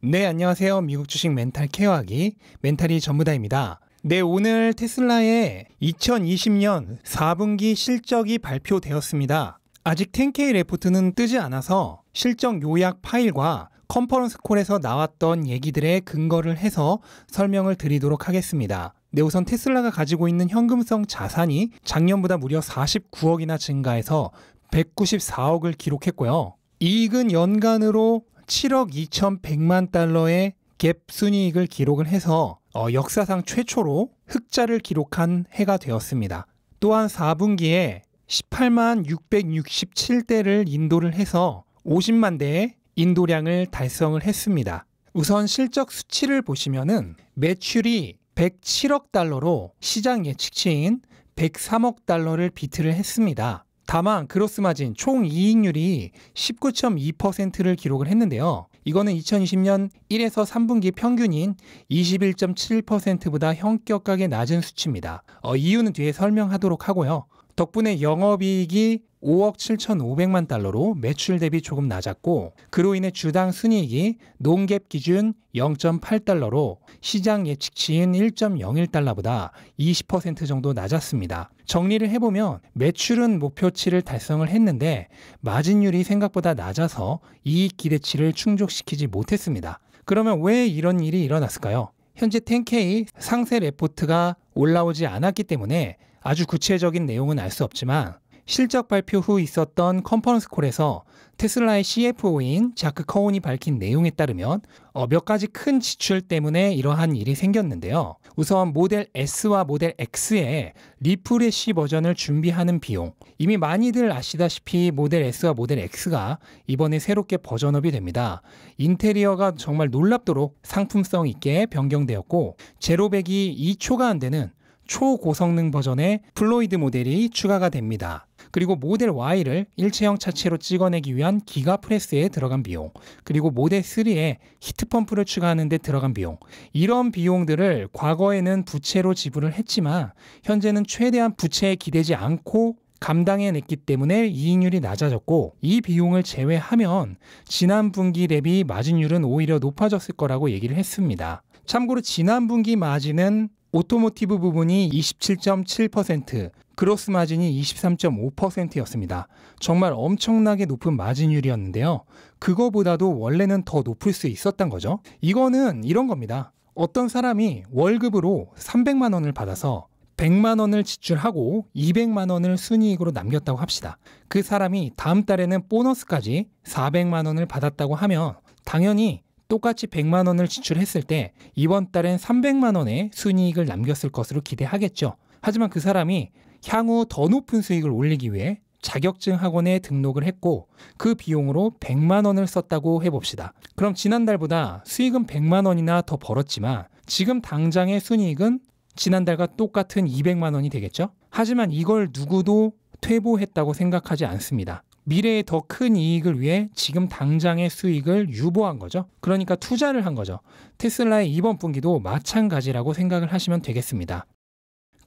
네, 안녕하세요. 미국 주식 멘탈 케어하기 멘탈이 전부다입니다. 네, 오늘 테슬라의 2020년 4분기 실적이 발표되었습니다. 아직 10K 레포트는 뜨지 않아서 실적 요약 파일과 컨퍼런스 콜에서 나왔던 얘기들에 근거를 해서 설명을 드리도록 하겠습니다. 네, 우선 테슬라가 가지고 있는 현금성 자산이 작년보다 무려 49억이나 증가해서 194억을 기록했고요. 이익은 연간으로 7억 2,100만 달러의 갭 순이익을 기록을 해서 역사상 최초로 흑자를 기록한 해가 되었습니다. 또한 4분기에 18만 667대를 인도를 해서 50만 대의 인도량을 달성을 했습니다. 우선 실적 수치를 보시면은 매출이 107억 달러로 시장 예측치인 103억 달러를 비트를 했습니다. 다만 그로스 마진 총 이익률이 19.2%를 기록을 했는데요. 이거는 2020년 1에서 3분기 평균인 21.7%보다 현격하게 낮은 수치입니다. 이유는 뒤에 설명하도록 하고요. 덕분에 영업이익이 5억 7,500만 달러로 매출 대비 조금 낮았고, 그로 인해 주당 순이익이 논갭 기준 0.8달러로 시장 예측치인 1.01달러보다 20% 정도 낮았습니다. 정리를 해보면 매출은 목표치를 달성을 했는데 마진율이 생각보다 낮아서 이익 기대치를 충족시키지 못했습니다. 그러면 왜 이런 일이 일어났을까요? 현재 10K 상세 레포트가 올라오지 않았기 때문에 아주 구체적인 내용은 알 수 없지만, 실적 발표 후 있었던 컨퍼런스 콜에서 테슬라의 CFO인 자크 커운이 밝힌 내용에 따르면 몇 가지 큰 지출 때문에 이러한 일이 생겼는데요. 우선 모델 S와 모델 X의 리프레시 버전을 준비하는 비용, 이미 많이들 아시다시피 모델 S와 모델 X가 이번에 새롭게 버전업이 됩니다. 인테리어가 정말 놀랍도록 상품성 있게 변경되었고, 제로백이 2초가 안 되는 초고성능 버전의 플로이드 모델이 추가가 됩니다. 그리고 모델 Y를 일체형 차체로 찍어내기 위한 기가 프레스에 들어간 비용, 그리고 모델 3에 히트펌프를 추가하는 데 들어간 비용, 이런 비용들을 과거에는 부채로 지불을 했지만 현재는 최대한 부채에 기대지 않고 감당해냈기 때문에 이익률이 낮아졌고, 이 비용을 제외하면 지난 분기 대비 마진율은 오히려 높아졌을 거라고 얘기를 했습니다. 참고로 지난 분기 마진은 오토모티브 부분이 27.7%, 그로스 마진이 23.5%였습니다. 정말 엄청나게 높은 마진율이었는데요. 그거보다도 원래는 더 높을 수 있었던 거죠. 이거는 이런 겁니다. 어떤 사람이 월급으로 300만 원을 받아서 100만 원을 지출하고 200만 원을 순이익으로 남겼다고 합시다. 그 사람이 다음 달에는 보너스까지 400만 원을 받았다고 하면 당연히 똑같이 100만 원을 지출했을 때 이번 달엔 300만 원의 순이익을 남겼을 것으로 기대하겠죠. 하지만 그 사람이 향후 더 높은 수익을 올리기 위해 자격증 학원에 등록을 했고 그 비용으로 100만 원을 썼다고 해봅시다. 그럼 지난달보다 수익은 100만 원이나 더 벌었지만 지금 당장의 순이익은 지난달과 똑같은 200만 원이 되겠죠. 하지만 이걸 누구도 퇴보했다고 생각하지 않습니다. 미래의 더 큰 이익을 위해 지금 당장의 수익을 유보한 거죠. 그러니까 투자를 한 거죠. 테슬라의 이번 분기도 마찬가지라고 생각을 하시면 되겠습니다.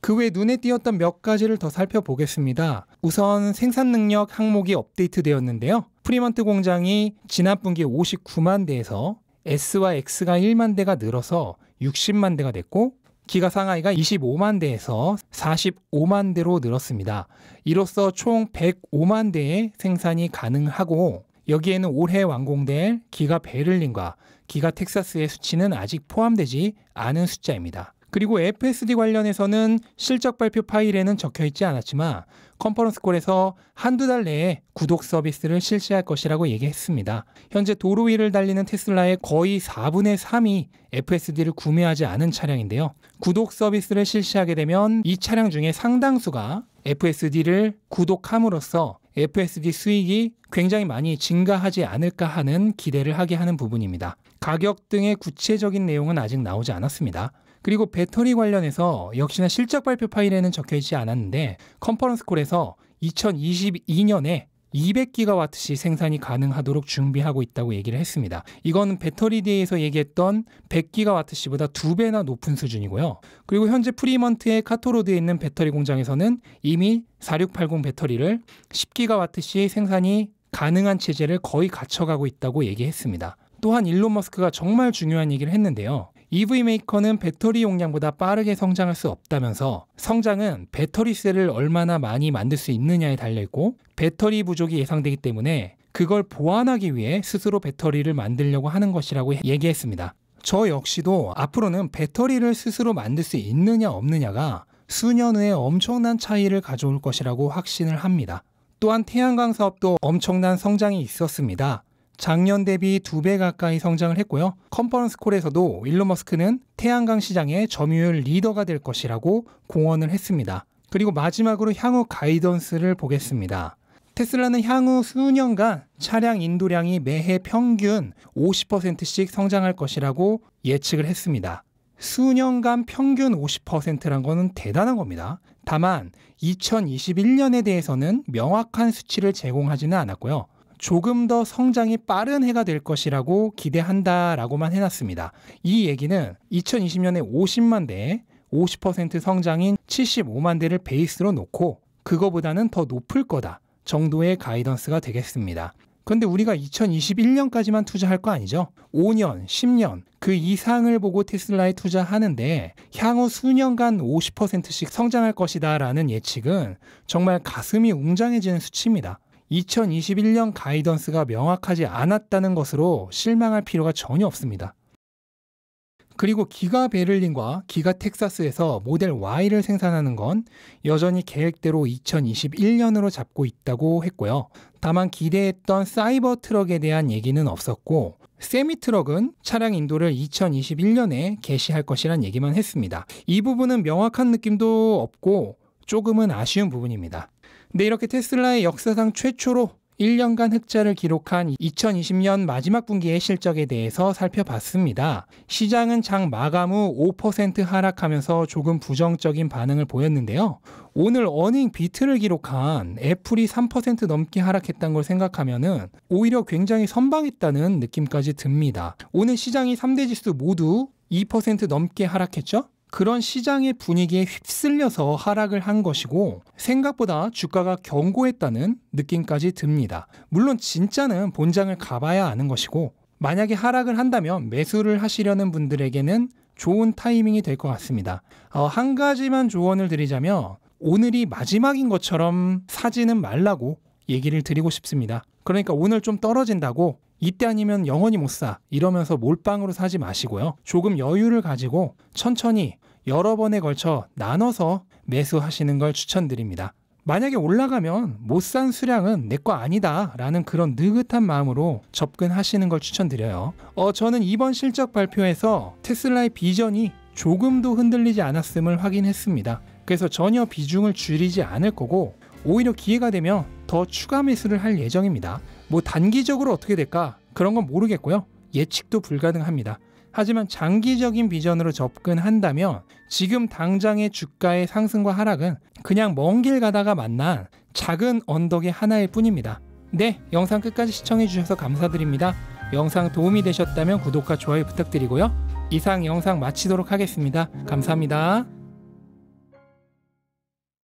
그 외 눈에 띄었던 몇 가지를 더 살펴보겠습니다. 우선 생산 능력 항목이 업데이트되었는데요. 프리먼트 공장이 지난 분기 59만 대에서 S와 X가 1만 대가 늘어서 60만 대가 됐고, 기가 상하이가 25만 대에서 45만 대로 늘었습니다. 이로써 총 105만 대의 생산이 가능하고, 여기에는 올해 완공될 기가 베를린과 기가 텍사스의 수치는 아직 포함되지 않은 숫자입니다. 그리고 FSD 관련해서는 실적 발표 파일에는 적혀있지 않았지만 컨퍼런스 콜에서 한두 달 내에 구독 서비스를 실시할 것이라고 얘기했습니다. 현재 도로 위를 달리는 테슬라의 거의 4분의 3이 FSD를 구매하지 않은 차량인데요. 구독 서비스를 실시하게 되면 이 차량 중에 상당수가 FSD를 구독함으로써 FSD 수익이 굉장히 많이 증가하지 않을까 하는 기대를 하게 하는 부분입니다. 가격 등의 구체적인 내용은 아직 나오지 않았습니다. 그리고 배터리 관련해서 역시나 실적 발표 파일에는 적혀있지 않았는데 컨퍼런스 콜에서 2022년에 200기가와트시 생산이 가능하도록 준비하고 있다고 얘기를 했습니다. 이건 배터리 대회에서 얘기했던 100기가와트시보다 2배나 높은 수준이고요. 그리고 현재 프리먼트의 카토로드에 있는 배터리 공장에서는 이미 4680 배터리를 10기가와트시 생산이 가능한 체제를 거의 갖춰가고 있다고 얘기했습니다. 또한 일론 머스크가 정말 중요한 얘기를 했는데요. EV 메이커는 배터리 용량보다 빠르게 성장할 수 없다면서 성장은 배터리 셀을 얼마나 많이 만들 수 있느냐에 달려있고 배터리 부족이 예상되기 때문에 그걸 보완하기 위해 스스로 배터리를 만들려고 하는 것이라고 얘기했습니다. 저 역시도 앞으로는 배터리를 스스로 만들 수 있느냐 없느냐가 수년 후에 엄청난 차이를 가져올 것이라고 확신을 합니다. 또한 태양광 사업도 엄청난 성장이 있었습니다. 작년 대비 2배 가까이 성장을 했고요. 컨퍼런스 콜에서도 일론 머스크는 태양광 시장의 점유율 리더가 될 것이라고 공언을 했습니다. 그리고 마지막으로 향후 가이던스를 보겠습니다. 테슬라는 향후 수년간 차량 인도량이 매해 평균 50%씩 성장할 것이라고 예측을 했습니다. 수년간 평균 50%란 거는 대단한 겁니다. 다만 2021년에 대해서는 명확한 수치를 제공하지는 않았고요. 조금 더 성장이 빠른 해가 될 것이라고 기대한다라고만 해놨습니다. 이 얘기는 2020년에 50만 대, 50% 성장인 75만 대를 베이스로 놓고 그거보다는 더 높을 거다 정도의 가이던스가 되겠습니다. 그런데 우리가 2021년까지만 투자할 거 아니죠? 5년, 10년 그 이상을 보고 테슬라에 투자하는데 향후 수년간 50%씩 성장할 것이다 라는 예측은 정말 가슴이 웅장해지는 수치입니다. 2021년 가이던스가 명확하지 않았다는 것으로 실망할 필요가 전혀 없습니다. 그리고 기가 베를린과 기가 텍사스에서 모델 Y를 생산하는 건 여전히 계획대로 2021년으로 잡고 있다고 했고요. 다만 기대했던 사이버 트럭에 대한 얘기는 없었고 세미 트럭은 차량 인도를 2021년에 개시할 것이란 얘기만 했습니다. 이 부분은 명확한 느낌도 없고 조금은 아쉬운 부분입니다. 근데 이렇게 테슬라의 역사상 최초로 1년간 흑자를 기록한 2020년 마지막 분기의 실적에 대해서 살펴봤습니다. 시장은 장 마감 후 5% 하락하면서 조금 부정적인 반응을 보였는데요. 오늘 어닝 비트를 기록한 애플이 3% 넘게 하락했다는 걸 생각하면은 오히려 굉장히 선방했다는 느낌까지 듭니다. 오늘 시장이 3대 지수 모두 2% 넘게 하락했죠? 그런 시장의 분위기에 휩쓸려서 하락을 한 것이고 생각보다 주가가 견고했다는 느낌까지 듭니다. 물론 진짜는 본장을 가봐야 아는 것이고 만약에 하락을 한다면 매수를 하시려는 분들에게는 좋은 타이밍이 될 것 같습니다. 한 가지만 조언을 드리자면 오늘이 마지막인 것처럼 사지는 말라고 얘기를 드리고 싶습니다. 그러니까 오늘 좀 떨어진다고 이때 아니면 영원히 못 사 이러면서 몰빵으로 사지 마시고요. 조금 여유를 가지고 천천히 여러 번에 걸쳐 나눠서 매수하시는 걸 추천드립니다. 만약에 올라가면 못 산 수량은 내 거 아니다 라는 그런 느긋한 마음으로 접근하시는 걸 추천드려요. 저는 이번 실적 발표에서 테슬라의 비전이 조금도 흔들리지 않았음을 확인했습니다. 그래서 전혀 비중을 줄이지 않을 거고 오히려 기회가 되면 더 추가 매수를 할 예정입니다. 뭐 단기적으로 어떻게 될까? 그런 건 모르겠고요. 예측도 불가능합니다. 하지만 장기적인 비전으로 접근한다면 지금 당장의 주가의 상승과 하락은 그냥 먼 길 가다가 만난 작은 언덕의 하나일 뿐입니다. 네, 영상 끝까지 시청해 주셔서 감사드립니다. 영상 도움이 되셨다면 구독과 좋아요 부탁드리고요. 이상 영상 마치도록 하겠습니다. 감사합니다.